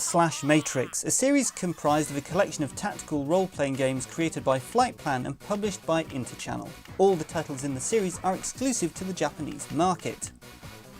Black/Matrix, a series comprised of a collection of tactical role-playing games created by Flightplan and published by Interchannel. All the titles in the series are exclusive to the Japanese market.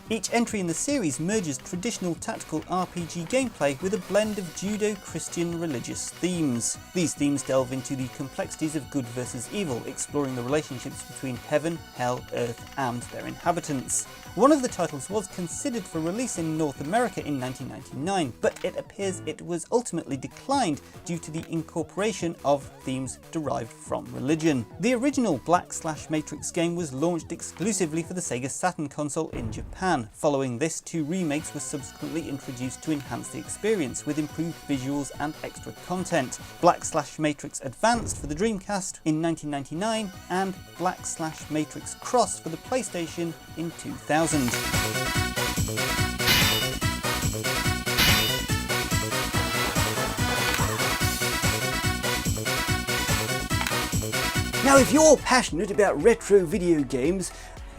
Each entry in the series merges traditional tactical RPG gameplay with a blend of Judeo-Christian religious themes. These themes delve into the complexities of good versus evil, exploring the relationships between heaven, hell, earth, and their inhabitants. One of the titles was considered for release in North America in 1999, but it appears it was ultimately declined due to the incorporation of themes derived from religion. The original Black/Matrix game was launched exclusively for the Sega Saturn console in Japan. Following this, 2 remakes were subsequently introduced to enhance the experience with improved visuals and extra content. Black/Matrix Advanced for the Dreamcast in 1999 and Black/Matrix Cross for the PlayStation in 2000. Now, if you're passionate about retro video games,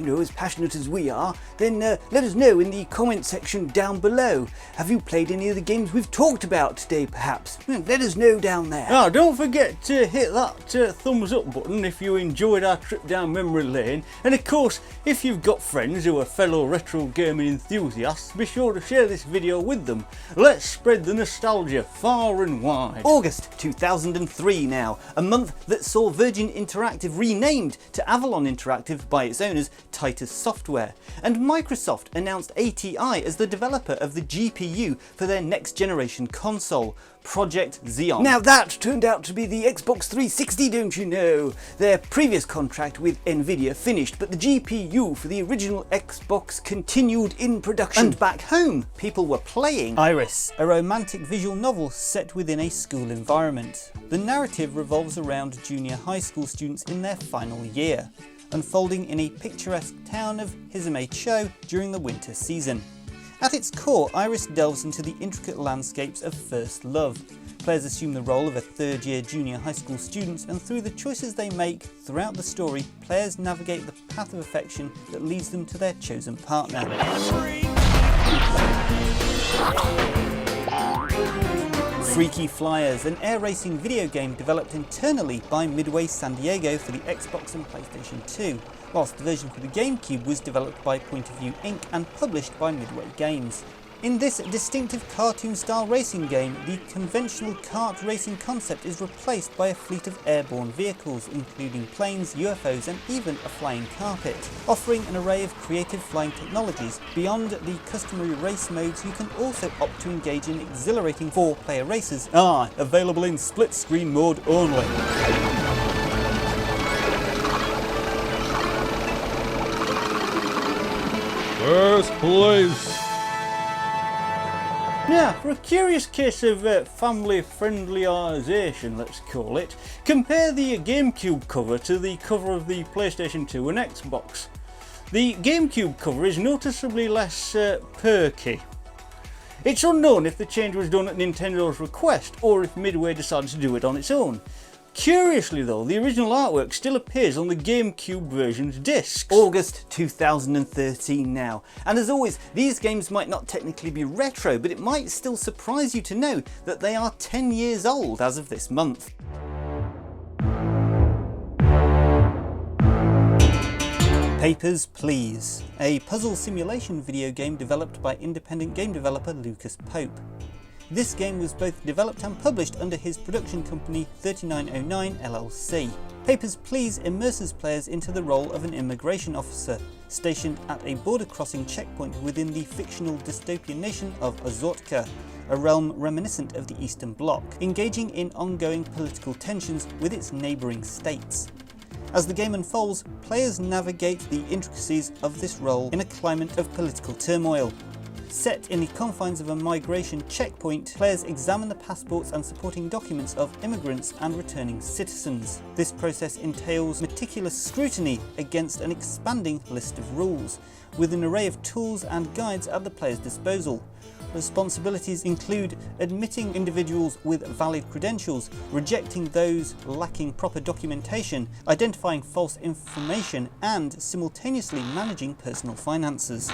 as passionate as we are, then let us know in the comment section down below. Have you played any of the games we've talked about today, perhaps? Let us know down there. Now, don't forget to hit that thumbs up button if you enjoyed our trip down memory lane, and of course, if you've got friends who are fellow retro gaming enthusiasts, be sure to share this video with them. Let's spread the nostalgia far and wide. August 2003 now, a month that saw Virgin Interactive renamed to Avalon Interactive by its owners Titus Software, and Microsoft announced ATI as the developer of the GPU for their next generation console, Project Xeon. Now that turned out to be the Xbox 360, don't you know? Their previous contract with Nvidia finished, but the GPU for the original Xbox continued in production. And back home, people were playing Iris, a romantic visual novel set within a school environment. The narrative revolves around junior high school students in their final year, unfolding in a picturesque town of Hizame-cho during the winter season. At its core, Iris delves into the intricate landscapes of first love. Players assume the role of a third-year junior high school student, and through the choices they make throughout the story, players navigate the path of affection that leads them to their chosen partner. Freaky Flyers, an air racing video game developed internally by Midway San Diego for the Xbox and PlayStation 2, whilst the version for the GameCube was developed by Point of View Inc. and published by Midway Games. In this distinctive cartoon-style racing game, the conventional kart racing concept is replaced by a fleet of airborne vehicles, including planes, UFOs, and even a flying carpet, offering an array of creative flying technologies. Beyond the customary race modes, you can also opt to engage in exhilarating 4-player races, available in split-screen mode only. First place. Now, for a curious case of family-friendlyisation, let's call it, compare the GameCube cover to the cover of the PlayStation 2 and Xbox. The GameCube cover is noticeably less perky. It's unknown if the change was done at Nintendo's request or if Midway decided to do it on its own. Curiously though, the original artwork still appears on the GameCube version's discs. August 2013 now, and as always, these games might not technically be retro, but it might still surprise you to know that they are 10 years old as of this month. Papers, Please, a puzzle simulation video game developed by independent game developer Lucas Pope. This game was both developed and published under his production company 3909 LLC. Papers, Please immerses players into the role of an immigration officer stationed at a border crossing checkpoint within the fictional dystopian nation of Ozotka, a realm reminiscent of the Eastern Bloc, engaging in ongoing political tensions with its neighbouring states. As the game unfolds, players navigate the intricacies of this role in a climate of political turmoil. Set in the confines of a migration checkpoint, players examine the passports and supporting documents of immigrants and returning citizens. This process entails meticulous scrutiny against an expanding list of rules, with an array of tools and guides at the player's disposal. Responsibilities include admitting individuals with valid credentials, rejecting those lacking proper documentation, identifying false information, and simultaneously managing personal finances.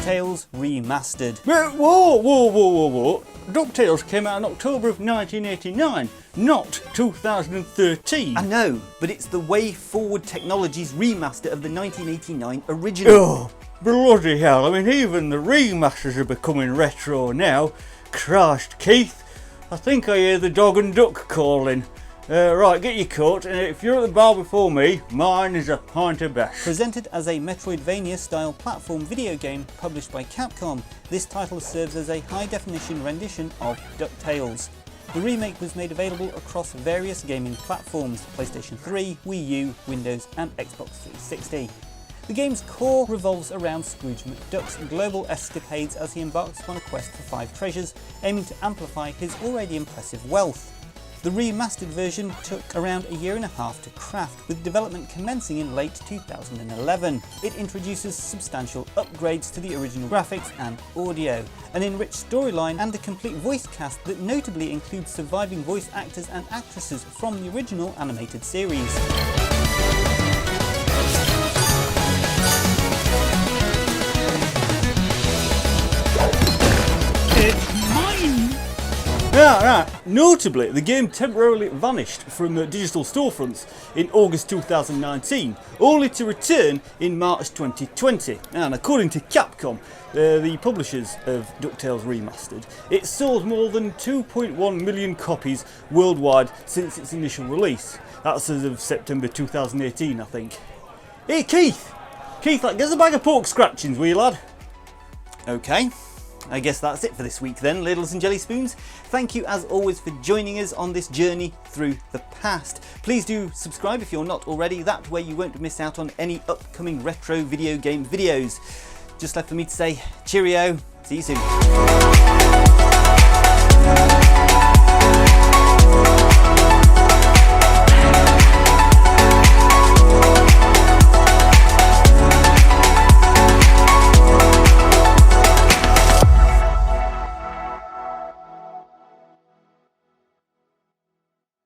DuckTales Remastered. Whoa. DuckTales came out in October of 1989, not 2013. I know, but it's the Way Forward Technologies remaster of the 1989 original. Oh, bloody hell. I mean, even the remasters are becoming retro now. Christ, Keith, I think I hear the dog and duck calling. Right, get your coat, and if you're at the bar before me, mine is a pint of bash. Presented as a Metroidvania-style platform video game published by Capcom, this title serves as a high-definition rendition of DuckTales. The remake was made available across various gaming platforms: PlayStation 3, Wii U, Windows and Xbox 360. The game's core revolves around Scrooge McDuck's global escapades as he embarks upon a quest for 5 treasures, aiming to amplify his already impressive wealth. The remastered version took around a year and a half to craft, with development commencing in late 2011. It introduces substantial upgrades to the original graphics and audio, an enriched storyline and a complete voice cast that notably includes surviving voice actors and actresses from the original animated series. Right. Notably, the game temporarily vanished from digital storefronts in August 2019, only to return in March 2020. And according to Capcom, the publishers of DuckTales Remastered, it sold more than 2.1 million copies worldwide since its initial release. That's as of September 2018, I think. Hey, Keith, like, get us a bag of pork scratchings, will you, lad? Okay. I guess that's it for this week then, Ladles and Jelly Spoons. Thank you as always for joining us on this journey through the past. Please do subscribe if you're not already, that way you won't miss out on any upcoming retro video game videos. Just left for me to say cheerio, see you soon.